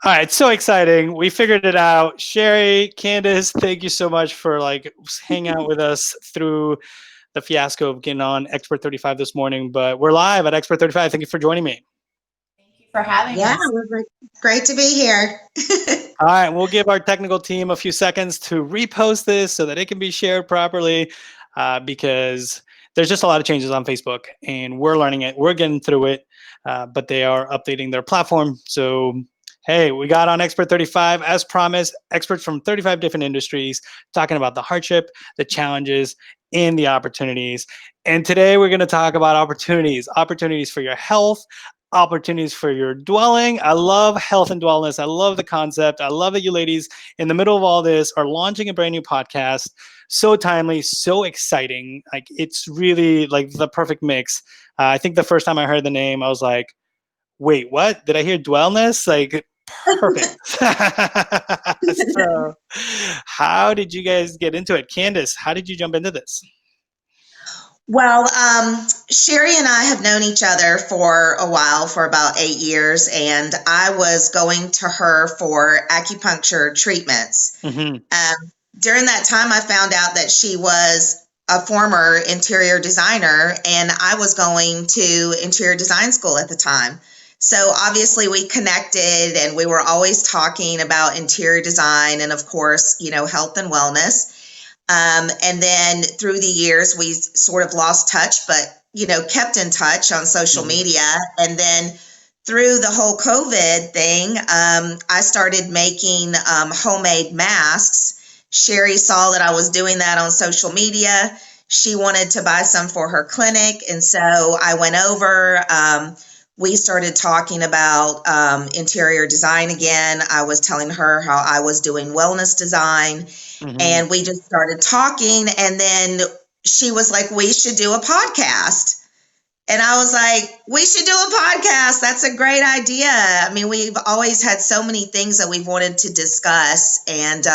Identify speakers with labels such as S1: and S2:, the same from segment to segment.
S1: All right, so exciting. We figured it out. Sheri, Candice, thank you so much for hanging out with us through the fiasco of getting on Expert35 this morning. But we're live at Expert35. Thank you for joining me.
S2: Thank you for having
S3: Yeah,
S2: us.
S3: we're great to be here.
S1: All right, we'll give our technical team a few seconds to repost this so that it can be shared properly because there's just a lot of changes on Facebook and we're learning it. We're getting through it, but they are updating their platform. So, hey, we got on Expert35 as promised, experts from 35 different industries talking about the hardship, the challenges, and the opportunities. And today we're going to talk about opportunities for your health, opportunities for your dwelling. I love health and wellness. I love the concept. I love that you ladies in the middle of all this are launching a brand new podcast. So timely, so exciting. Like it's really like the perfect mix. I think the first time I heard the name, I was like, wait, what? Did I hear Dwellness? Like perfect. So how did you guys get into it? Candice, how did you jump into this?
S3: Well, Sheri and I have known each other for a while, for about 8 years, and I was going to her for acupuncture treatments.
S1: Mm-hmm.
S3: During that time, I found out that she was a former interior designer, and I was going to interior design school at the time. So obviously we connected and we were always talking about interior design and of course, health and wellness. And then through the years, we sort of lost touch, but, kept in touch on social media. And then through the whole COVID thing, I started making homemade masks. Sheri saw that I was doing that on social media. She wanted to buy some for her clinic. And so I went over. We started talking about interior design again. I was telling her how I was doing wellness design. And we just started talking. And then she was like, we should do a podcast. And I was like, we should do a podcast. That's a great idea. I mean, we've always had so many things that we've wanted to discuss. And,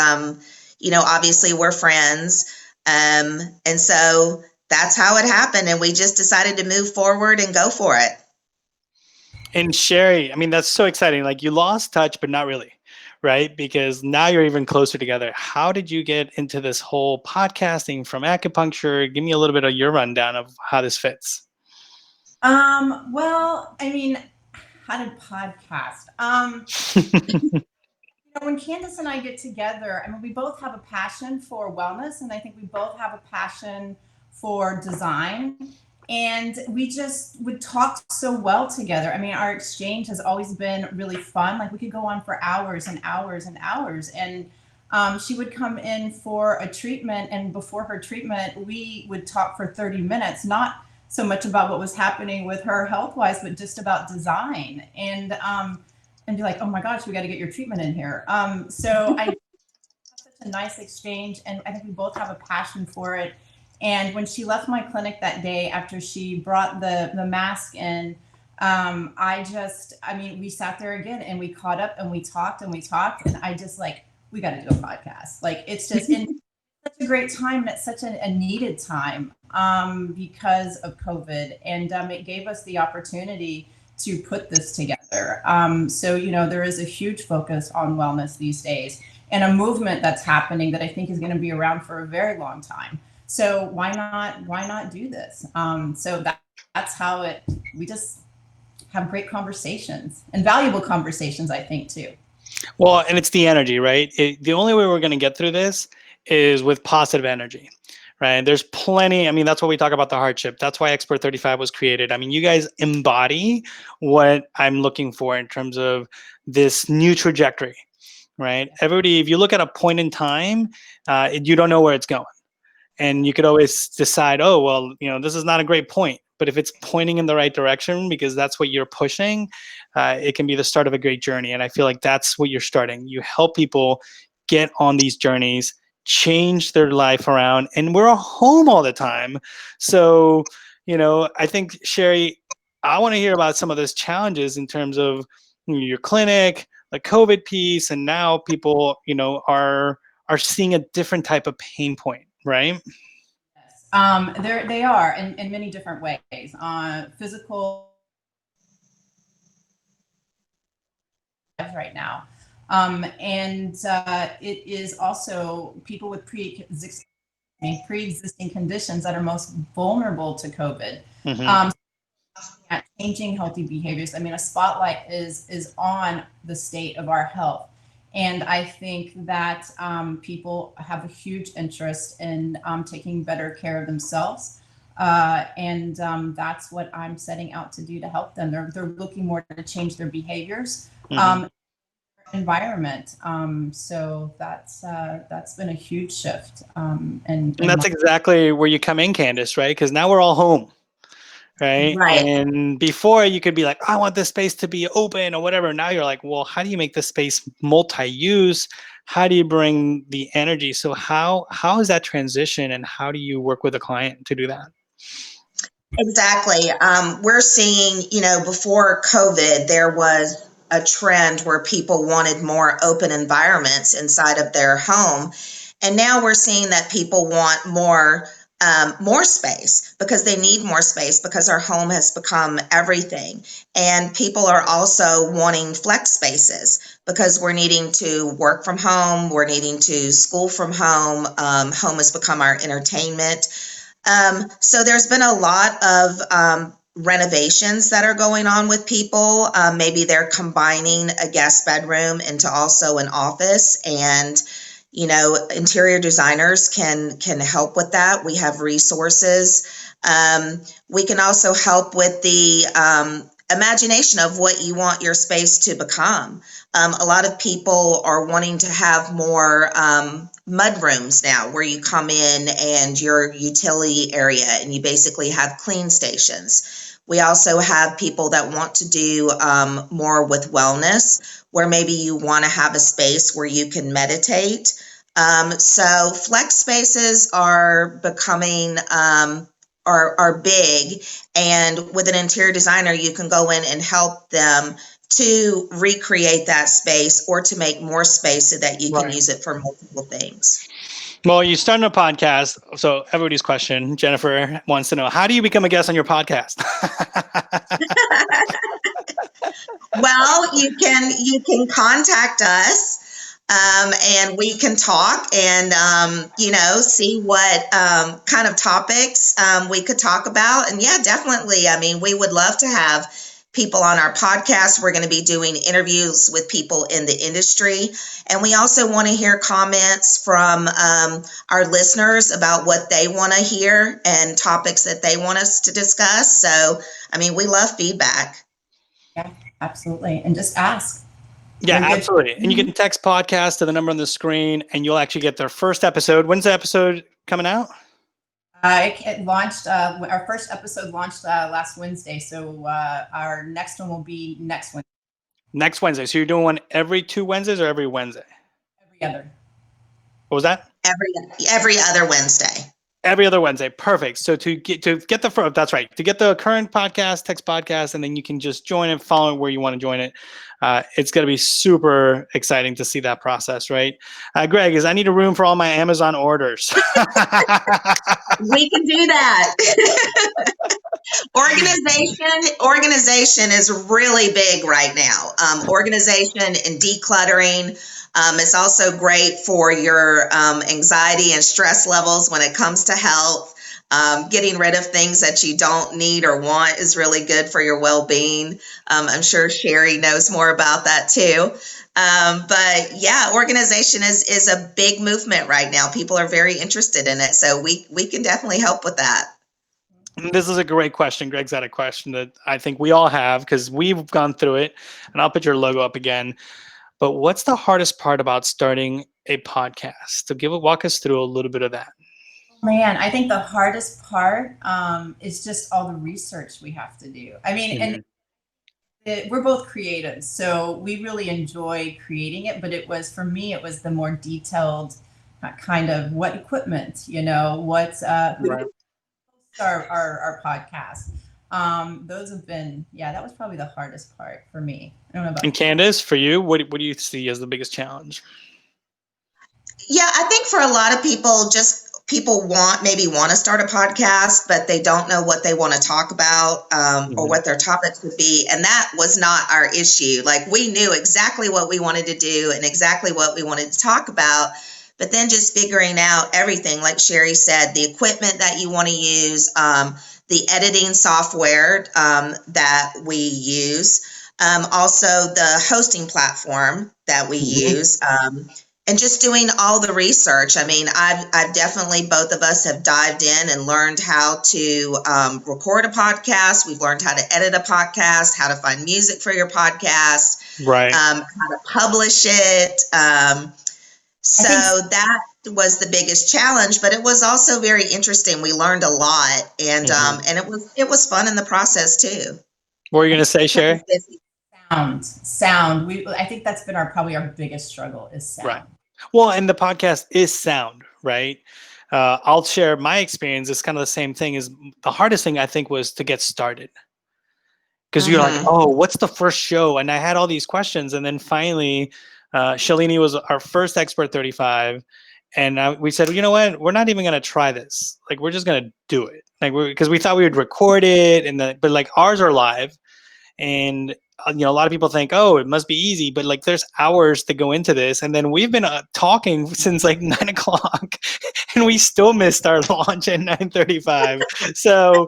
S3: obviously we're friends. And so that's how it happened. And we just decided to move forward and go for it.
S1: And Sheri, I mean, that's so exciting. Like you lost touch, but not really, right? Because now you're even closer together. How did you get into this whole podcasting from acupuncture? Give me a little bit of your rundown of how this fits.
S2: Well, I mean, how did podcast? When Candice and I get together, I mean, we both have a passion for wellness, and I think we both have a passion for design. And we just would talk so well together. I mean, our exchange has always been really fun. Like we could go on for hours and hours and hours. And she would come in for a treatment, and before her treatment, we would talk for 30 minutes, not so much about what was happening with her health-wise, but just about design. And be like, oh my gosh, we got to get your treatment in here. So I have such a nice exchange, and I think we both have a passion for it. And when she left my clinic that day after she brought the mask in, we sat there again and we caught up and we talked. And I just like, we got to do a podcast. Like it's just in such a great time. And it's such a needed time because of COVID. And it gave us the opportunity to put this together. So, there is a huge focus on wellness these days and a movement that's happening that I think is going to be around for a very long time. So why not do this? So that's how we just have great conversations and valuable conversations, I think, too.
S1: Well, and it's the energy, right? The only way we're going to get through this is with positive energy, right? There's plenty. I mean, that's what we talk about the hardship. That's why Expert35 was created. I mean, you guys embody what I'm looking for in terms of this new trajectory, right? Everybody, if you look at a point in time, you don't know where it's going. And you could always decide, oh, well, this is not a great point. But if it's pointing in the right direction, because that's what you're pushing, it can be the start of a great journey. And I feel like that's what you're starting. You help people get on these journeys, change their life around. And we're home all the time. So, I think, Sheri, I want to hear about some of those challenges in terms of your clinic, the COVID piece, and now people, are seeing a different type of pain point. Right?
S2: Yes. They are in many different ways. Physical right now. It is also people with pre-existing conditions that are most vulnerable to COVID.
S1: Mm-hmm.
S2: At changing healthy behaviors. I mean, a spotlight is on the state of our health. And I think that people have a huge interest in taking better care of themselves. That's what I'm setting out to do to help them. They're looking more to change their behaviors, environment. So that's been a huge shift.
S1: And that's exactly where you come in, Candice, right? Because now we're all home. Right. And before you could be like, I want this space to be open or whatever. Now you're like, well, how do you make this space multi-use? How do you bring the energy? So how is that transition, and how do you work with a client to do that?
S3: Exactly. We're seeing, before COVID, there was a trend where people wanted more open environments inside of their home. And now we're seeing that people want more space, because they need more space, because our home has become everything. And people are also wanting flex spaces, because we're needing to work from home, we're needing to school from home. Home has become our entertainment. So there's been a lot of renovations that are going on with people. Maybe they're combining a guest bedroom into also an office, and interior designers can help with that. We have resources. We can also help with the imagination of what you want your space to become. A lot of people are wanting to have more mud rooms now, where you come in and your utility area and you basically have clean stations. We also have people that want to do more with wellness, where maybe you want to have a space where you can meditate. So flex spaces are becoming are big, and with an interior designer, you can go in and help them to recreate that space, or to make more space so that you can use it for multiple things.
S1: Well, you started a podcast, so everybody's question, Jennifer wants to know, how do you become a guest on your podcast?
S3: Well, you can contact us, and we can talk and see what kind of topics we could talk about. And yeah, definitely. I mean, we would love to have people on our podcast. We're going to be doing interviews with people in the industry, and we also want to hear comments from our listeners about what they want to hear and topics that they want us to discuss. So, I mean, we love feedback.
S2: Yeah, absolutely. And just ask.
S1: Yeah, absolutely. And you can text podcast to the number on the screen, and you'll actually get their first episode. When's the episode coming out?
S2: It launched. Our first episode launched last Wednesday, so our next one will be next Wednesday.
S1: Next Wednesday. So you're doing one every 2 Wednesdays or every Wednesday?
S2: Every other.
S1: What was that?
S3: Every other Wednesday.
S1: Every other Wednesday. Perfect. So to get the that's right. To get the current podcast, text podcast, and then you can just join and follow it where you want to join it. It's going to be super exciting to see that process, right? Greg, I need a room for all my Amazon orders.
S3: We can do that. Organization is really big right now. Organization and decluttering. It's also great for your anxiety and stress levels when it comes to health. Getting rid of things that you don't need or want is really good for your well-being. I'm sure Sheri knows more about that too. But yeah, organization is a big movement right now. People are very interested in it. So we can definitely help with that.
S1: This is a great question. Greg's got a question that I think we all have, because we've gone through it, and I'll put your logo up again. But what's the hardest part about starting a podcast? So walk us through a little bit of that.
S2: Man, I think the hardest part is just all the research we have to do. I mean, and we're both creatives, so we really enjoy creating it. But for me, it was the more detailed kind of what equipment, what's our podcast. Those have been, that was probably the hardest part for me. I don't know about.
S1: And Candice, for you, what do you see as the biggest challenge?
S3: Yeah, I think for a lot of people, just people maybe want to start a podcast, but they don't know what they want to talk about, or what their topics would be. And that was not our issue. Like, we knew exactly what we wanted to do and exactly what we wanted to talk about. But then just figuring out everything, like Sheri said, the equipment that you want to use, the editing software that we use, also the hosting platform that we use, and just doing all the research. I mean, I've definitely, both of us have dived in and learned how to record a podcast. We've learned how to edit a podcast, how to find music for your podcast,
S1: Right.
S3: how to publish it. So that was the biggest challenge, but it was also very interesting. We learned a lot, and and it was fun in the process too.
S1: What were you going to say, Sheri?
S2: Sound. I think that's been probably our biggest struggle is sound.
S1: Right. Well, and the podcast is sound, right? I'll share my experience. It's kind of the same thing. Is the hardest thing, I think, was to get started. Because you're like, oh, what's the first show? And I had all these questions. And then finally, Shalini was our first Expert 35. And we said, you know what? We're not even going to try this. Like, we're just going to do it. Like, because we thought we would record it. But like, ours are live. And a lot of people think, oh, it must be easy. But like, there's hours to go into this. And then we've been talking since like 9 o'clock. And we still missed our launch at 9:35. So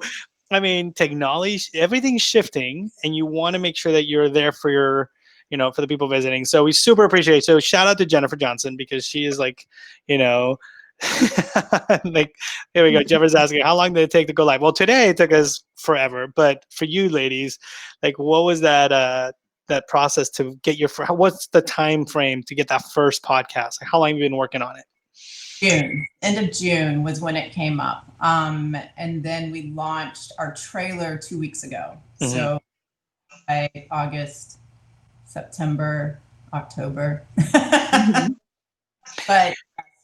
S1: I mean, technology, everything's shifting, and you want to make sure that you're there for your, for the people visiting. So we super appreciate it. So shout out to Jennifer Johnson, because she is like, like, here we go. Jennifer's asking, how long did it take to go live? Well, today it took us forever, but for you ladies, like, what was that process to get what's the time frame to get that first podcast? Like, how long have you been working on it?
S2: End of June was when it came up. And then we launched our trailer 2 weeks ago. So by August, September, October. But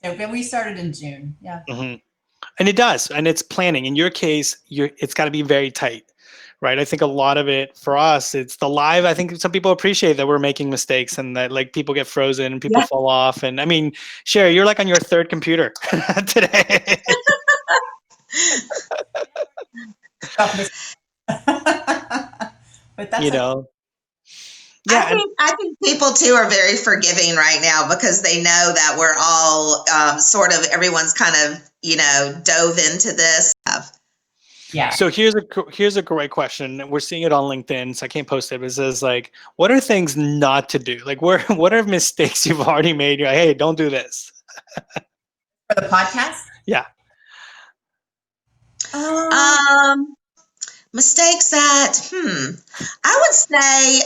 S2: we started in June. Yeah.
S1: And it does. And it's planning. In your case, it's got to be very tight. Right. I think a lot of it for us, it's the live. I think some people appreciate that we're making mistakes and that like people get frozen and people fall off. And I mean, Sheri, you're like on your third computer today.
S2: But that's
S1: Yeah,
S3: I think people too are very forgiving right now, because they know that we're all everyone's kind of dove into this stuff.
S2: Yeah.
S1: So here's a great question. We're seeing it on LinkedIn, so I can't post it. But it says, like, what are things not to do? Like, what are mistakes you've already made? You're like, hey, don't do this.
S2: For the podcast?
S1: Yeah.
S3: Mistakes that I would say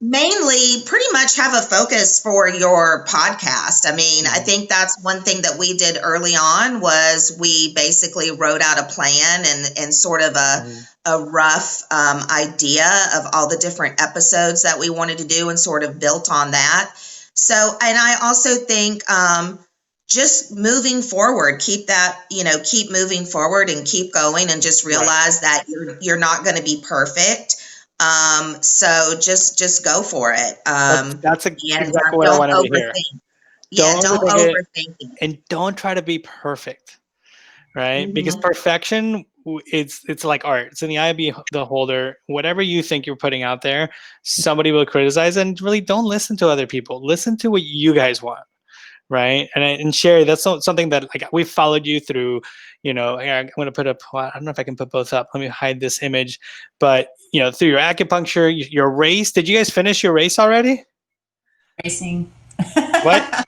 S3: mainly pretty much have a focus for your podcast. I mean, I think that's one thing that we did early on, was we basically wrote out a plan and sort of a rough idea of all the different episodes that we wanted to do, and sort of built on that. So, and I also think just moving forward, keep moving forward and keep going, and just realize that you're not going to be perfect. So just go for it.
S1: That's exactly what I wanted to hear.
S3: Don't overthink it.
S1: And don't try to be perfect, right? Because perfection, it's like art. It's in the eye of the beholder. Whatever you think you're putting out there, somebody will criticize, and really don't listen to other people. Listen to what you guys want. Right. And Sheri, that's something that we've followed you through, I'm going to put up, I don't know if I can put both up. Let me hide this image. But, through your acupuncture, your race, did you guys finish your race already?
S2: Racing.
S1: What?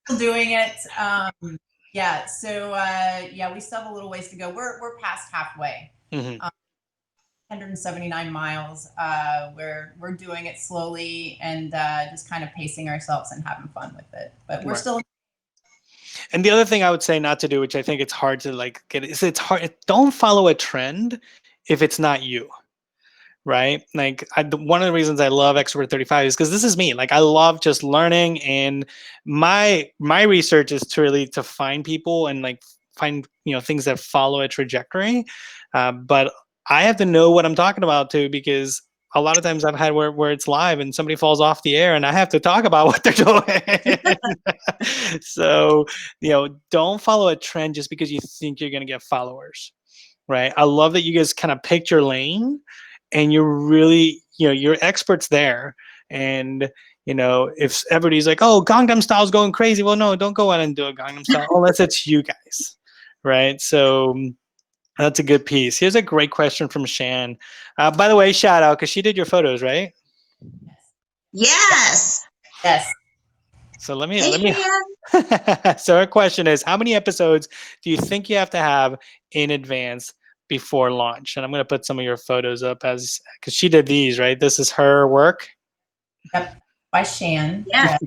S2: Still doing it. Yeah. So, we still have a little ways to go. We're past halfway. 179 miles. We're doing it slowly and just kind of pacing ourselves and having fun with it. But we're still.
S1: And the other thing I would say not to do, which I think it's hard to get, is it's hard. Don't follow a trend if it's not you. Right. Like one of the reasons I love Expert 35 is because this is me. Like, I love just learning, and my research is to find people and find, things that follow a trajectory. But I have to know what I'm talking about too, because a lot of times I've had where it's live and somebody falls off the air and I have to talk about what they're doing. So, don't follow a trend just because you think you're going to get followers, right? I love that you guys kind of picked your lane and you're really, you're experts there. And, if everybody's like, oh, Gangnam Style's going crazy. Well, no, don't go out and do a Gangnam Style unless it's you guys, right? So that's a good piece. Here's a great question from Shan. By the way, shout out, because she did your photos, right?
S3: Yes.
S2: Yes.
S1: So
S3: Shan.
S1: So her question is, how many episodes do you think you have to have in advance before launch? And I'm going to put some of your photos up because she did these, right? This is her work.
S2: Yep. By Shan.
S3: Yeah.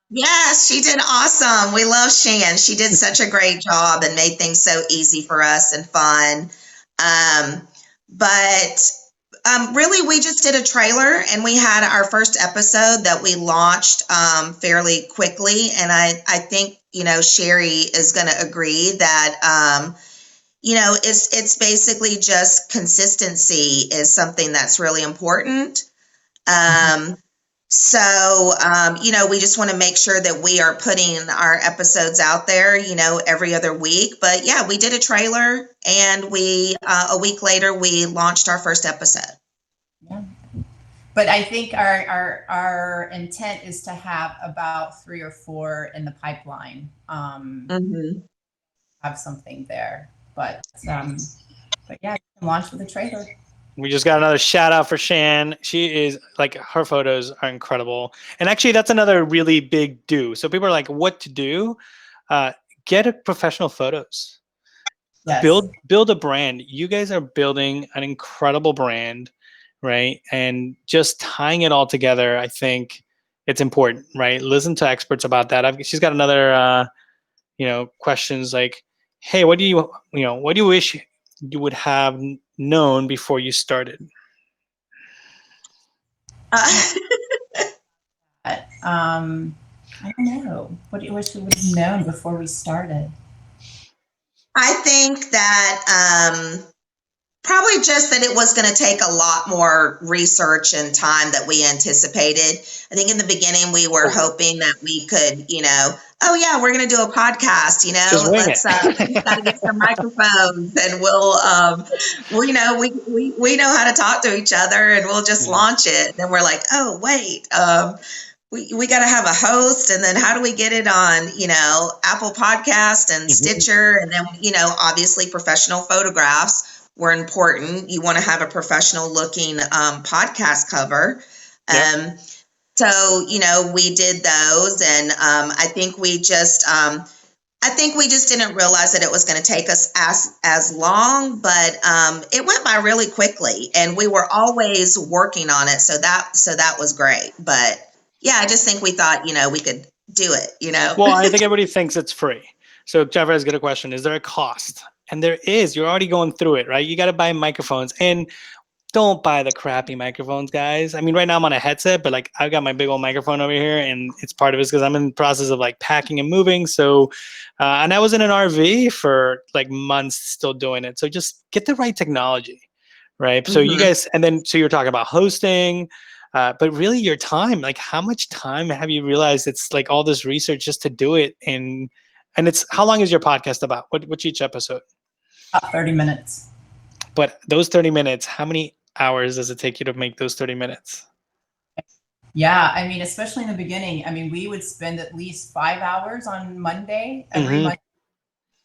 S3: Yes, she did awesome. We love Shan. She did such a great job and made things so easy for us and fun. But really, we just did a trailer and we had our first episode that we launched fairly quickly. And I think, Sheri is going to agree that, it's basically just consistency is something that's really important. So, we just want to make sure that we are putting our episodes out there, every other week. But yeah, we did a trailer and a week later, we launched our first episode.
S2: Yeah. But I think our intent is to have about 3 or 4 in the pipeline. Have something there. But yeah, launch with a trailer.
S1: We just got another shout out for Shan. She is her photos are incredible. And actually that's another really big do. So people are like, what to do? Get a professional photos. Yes. Build a brand. You guys are building an incredible brand, right? And just tying it all together, I think it's important, right? Listen to experts about that. She's got another, questions like, hey, what do you wish you would have known before you started?
S2: I don't know. What do you wish you would have known before we started?
S3: I think that probably just that it was going to take a lot more research and time that we anticipated. I think in the beginning we were hoping that we could, oh yeah, we're going to do a podcast, let's got to get some microphones and we know how to talk to each other and we'll just launch it. And then we're like, oh wait, we got to have a host, and then how do we get it on, Apple Podcast and Stitcher, and then, obviously professional photographs were important. You want to have a professional looking podcast cover. Yep. So, we did those, and I think we just didn't realize that it was going to take us as long, but it went by really quickly, and we were always working on it. So that was great. But yeah, I just think we thought, we could do it,
S1: Well, I think everybody thinks it's free. So Jeff has got a question. Is there a cost? And there is. You're already going through it, right? You got to buy microphones. And don't buy the crappy microphones, guys. I mean, right now I'm on a headset, but I've got my big old microphone over here, and it's part of it because I'm in the process of packing and moving. So, and I was in an RV for months still doing it. So just get the right technology, right? So you guys, and then, so you're talking about hosting, but really your time, how much time have you realized it's all this research just to do it? And it's, how long is your podcast about? What's each episode?
S2: About 30 minutes.
S1: But those 30 minutes, how many hours does it take you to make those 30 minutes?
S2: Yeah, I mean, especially in the beginning, I mean, we would spend at least 5 hours on Monday, every Monday.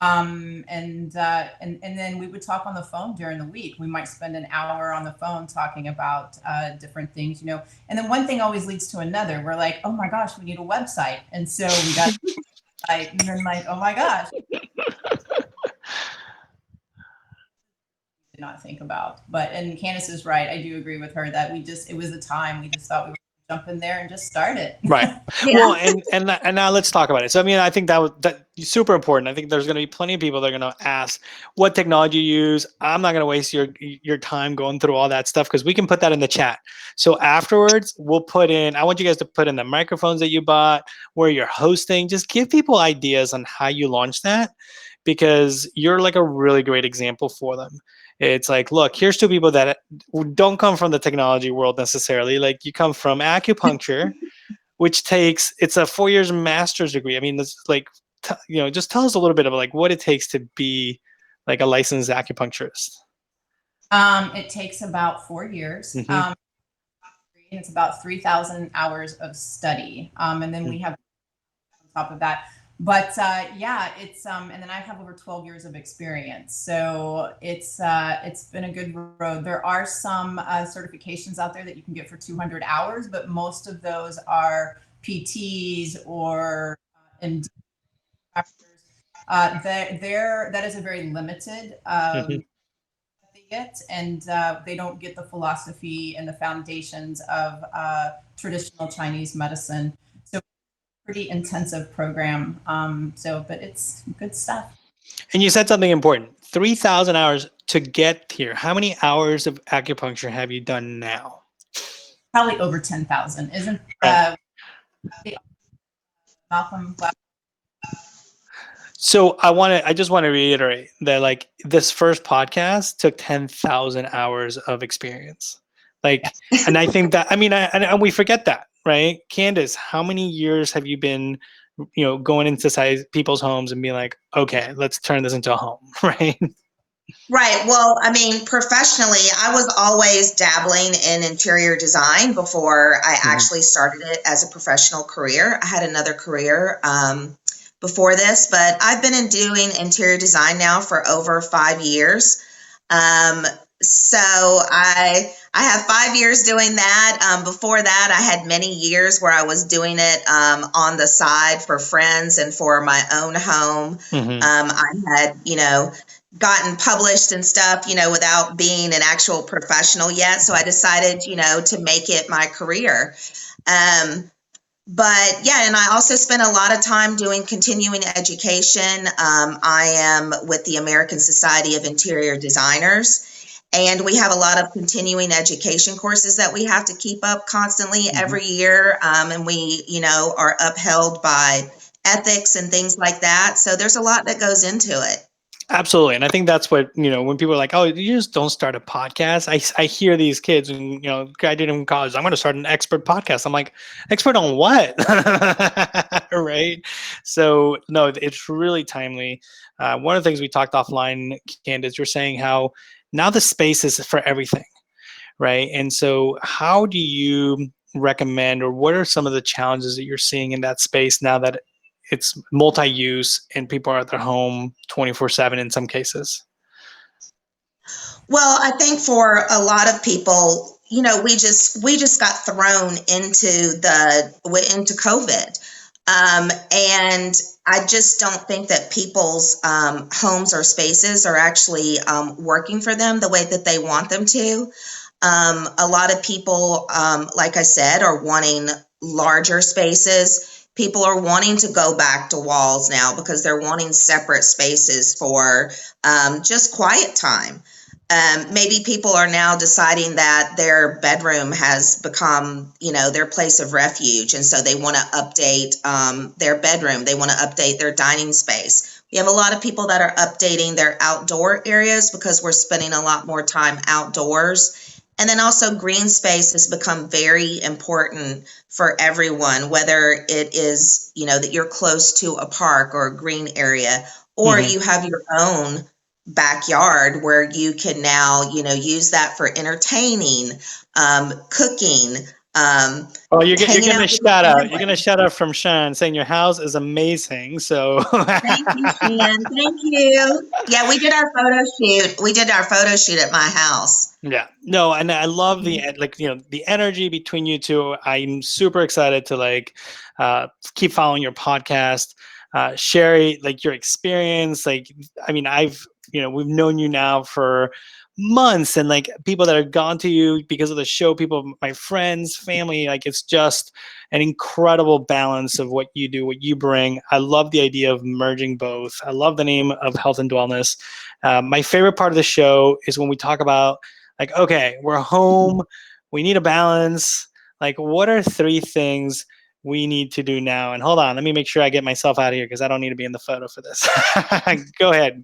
S2: And then we would talk on the phone during the week. We might spend an hour on the phone talking about different things, And then one thing always leads to another. We're like, oh my gosh, we need a website. And so we got and then oh my gosh. Not think about, and Candice is right. I do agree with her that it was the time. We just thought we would jump in there and just start it.
S1: Right. Yeah. Well, and now let's talk about it. So, I mean, I think that super important. I think there's going to be plenty of people that are going to ask what technology you use. I'm not going to waste your time going through all that stuff because we can put that in the chat. So afterwards, we'll I want you guys to put in the microphones that you bought, where you're hosting. Just give people ideas on how you launch that, because you're a really great example for them. It's like, look, here's two people that don't come from the technology world necessarily. Like, you come from acupuncture, which it's a 4 years master's degree. I mean, it's like, just tell us a little bit about like what it takes to be like a licensed acupuncturist.
S2: It takes about 4 years.
S1: Mm-hmm.
S2: It's about 3,000 hours of study. And then we have on top of that. But yeah, it's and then I have over 12 years of experience. So it's been a good road. There are some certifications out there that you can get for 200 hours, but most of those are PTs or MD. That is a very limited they get, and they don't get the philosophy and the foundations of traditional Chinese medicine. So pretty intensive program. But it's good stuff.
S1: And you said something important, 3,000 hours to get here. How many hours of acupuncture have you done now?
S2: Probably over 10,000, isn't Malcolm?
S1: So I just want to reiterate that like this first podcast took 10,000 hours of experience. Like, and I think that, I mean, and we forget that, right? Candice, how many years have you been, going into people's homes and being like, okay, let's turn this into a home, right?
S3: Right. Well, I mean, professionally, I was always dabbling in interior design before I actually started it as a professional career. I had another career before this, but I've been doing interior design now for over 5 years. So I have 5 years doing that. Before that, I had many years where I was doing it on the side for friends and for my own home. I had, gotten published and stuff, without being an actual professional yet. So I decided, to make it my career. But yeah, and I also spent a lot of time doing continuing education. I am with the American Society of Interior Designers, and we have a lot of continuing education courses that we have to keep up constantly every year. And we, are upheld by ethics and things like that. So there's a lot that goes into it.
S1: Absolutely. And I think that's what, when people are like, oh, you just don't start a podcast. I hear these kids and, graduated from college, I'm going to start an expert podcast. I'm like, expert on what? Right. So no, it's really timely. One of the things we talked offline, Candice, you're saying how now the space is for everything. Right. And so how do you recommend, or what are some of the challenges that you're seeing in that space now that it's multi-use and people are at their home 24/7 in some cases?
S3: Well, I think for a lot of people, we just got thrown into COVID. And I just don't think that people's homes or spaces are actually working for them the way that they want them to. A lot of people, like I said, are wanting larger spaces. People are wanting to go back to walls now because they're wanting separate spaces for just quiet time. Maybe people are now deciding that their bedroom has become, their place of refuge. And so they want to update their bedroom. They want to update their dining space. We have a lot of people that are updating their outdoor areas because we're spending a lot more time outdoors. And then also green space has become very important for everyone, whether it is, that you're close to a park or a green area, or you have your own backyard where you can now, use that for entertaining, cooking.
S1: You're getting a shout out. You're getting a shout out from Sean saying your house is amazing. So
S3: thank you, Sean. Thank you. Yeah, we did our photo shoot. We did our photo shoot at my house.
S1: Yeah, no, and I love the the energy between you two. I'm super excited to keep following your podcast. Sheri, your experience, we've known you now for months, and people that have gone to you because of the show, people, my friends, family, it's just an incredible balance of what you do, what you bring. I love the idea of merging both. I love the name of Health and Dwellness. My favorite part of the show is when we talk about okay, we're home, we need a balance. What are 3 things we need to do now? And hold on, let me make sure I get myself out of here because I don't need to be in the photo for this. Go ahead.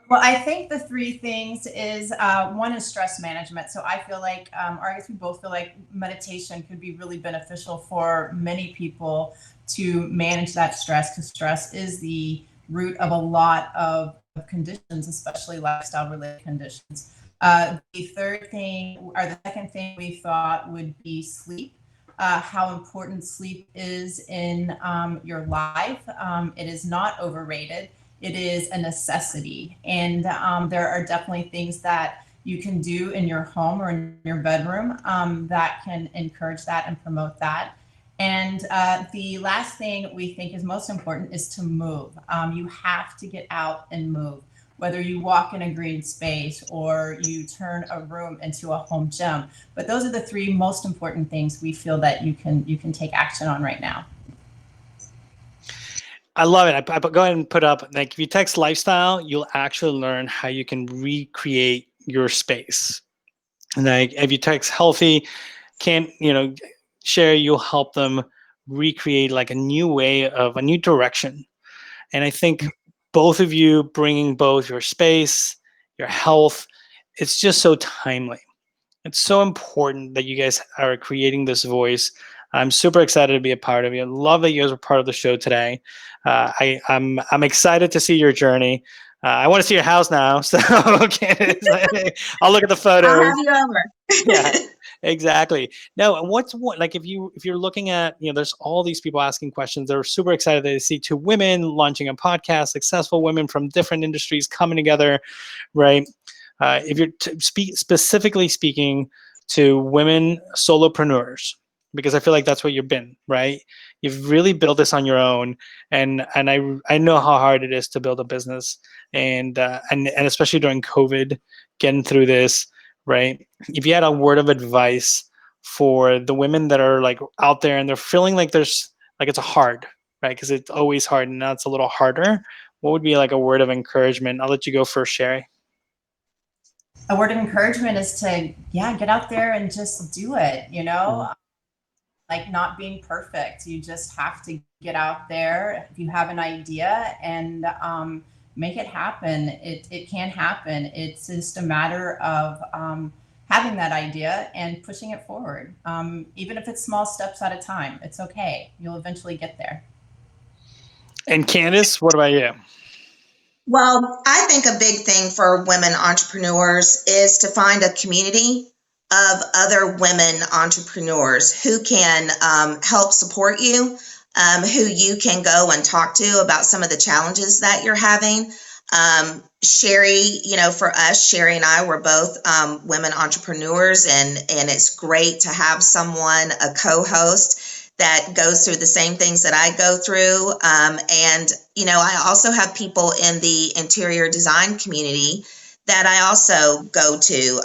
S2: Well, I think the three things is one is stress management. So I feel like, or I guess we both feel like meditation could be really beneficial for many people to manage that stress, because stress is the root of a lot of conditions, especially lifestyle related conditions. The third thing, or the second thing we thought would be sleep. How important sleep is in your life. It is not overrated. It is a necessity. And there are definitely things that you can do in your home or in your bedroom that can encourage that and promote that. And the last thing we think is most important is to move. You have to get out and move, whether you walk in a green space or you turn a room into a home gym. But those are the three most important things we feel that you can take action on right now.
S1: I love it. I go ahead and put up, like, if you text lifestyle, you'll actually learn how you can recreate your space. And like, if you text healthy, Sheri, you'll help them recreate like a new way of a new direction. And I think both of you bringing both your space, your health, it's just so timely. It's so important that you guys are creating this voice. I'm super excited to be a part of it. I love that you guys were part of the show today. I'm excited to see your journey. I want to see your house now, so okay, I'll look at the photos.
S3: I'll have you over.
S1: Yeah, exactly. Now, like if you're looking at, there's all these people asking questions. They're super excited that they see two women launching a podcast, successful women from different industries coming together, right? If you're specifically speaking to women solopreneurs, because I feel like that's what you've been, right? You've really built this on your own, and I know how hard it is to build a business, and especially during COVID, getting through this, right? If you had a word of advice for the women that are like out there and they're feeling like it's hard, right? Because it's always hard, and now it's a little harder. What would be like a word of encouragement? I'll let you go first, Sheri.
S2: A word of encouragement is to, get out there and just do it, like not being perfect. You just have to get out there. If you have an idea and make it happen, it can happen. It's just a matter of having that idea and pushing it forward. Even if it's small steps at a time, it's okay. You'll eventually get there.
S1: And Candice, what about you?
S3: Well, I think a big thing for women entrepreneurs is to find a community of other women entrepreneurs who can help support you, who you can go and talk to about some of the challenges that you're having. Sheri, for us, Sheri and I were both women entrepreneurs, and it's great to have someone, a co-host, that goes through the same things that I go through. And I also have people in the interior design community that I also go to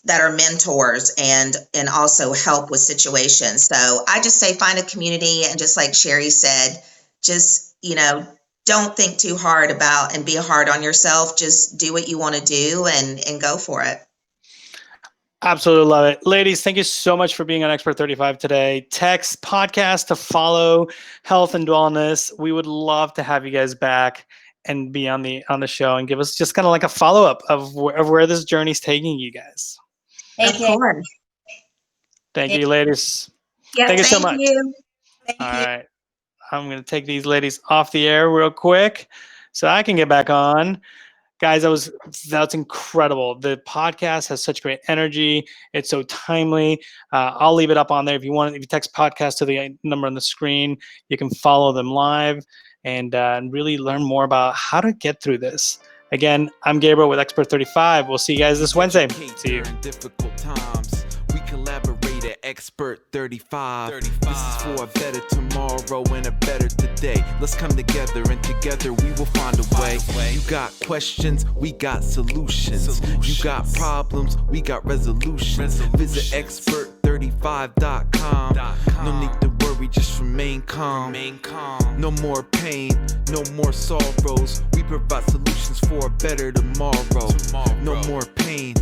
S3: that are mentors and also help with situations. So I just say find a community, and just like Sheri said, just, don't think too hard about and be hard on yourself. Just do what you want to do and go for it.
S1: Absolutely love it. Ladies, thank you so much for being on Expert35 today. Text podcast to follow Health and Dwellness. We would love to have you guys back and be on the show and give us just kind of like a follow-up of where this journey's taking you guys.
S3: Of course.
S1: Thank you, ladies.
S3: Yeah,
S1: thank you so much.
S2: Thank
S1: All
S2: you.
S1: right. I'm going to take these ladies off the air real quick so I can get back on. Guys, that's incredible. The podcast has such great energy. It's so timely. I'll leave it up on there. If you text podcast to the number on the screen, you can follow them live and really learn more about how to get through this. Again, I'm Gabriel with Expert35. We'll see you guys this Wednesday. See you.
S4: Difficult times. We collaborate at Expert35. This is for a better tomorrow and a better today. Let's come together, and together we will find a way. You got questions, we got solutions. You got problems, we got resolutions. Visit Expert35.com. No need to worry, just remain calm. No more pain, no more sorrows. We provide solutions for a better tomorrow. No more pain,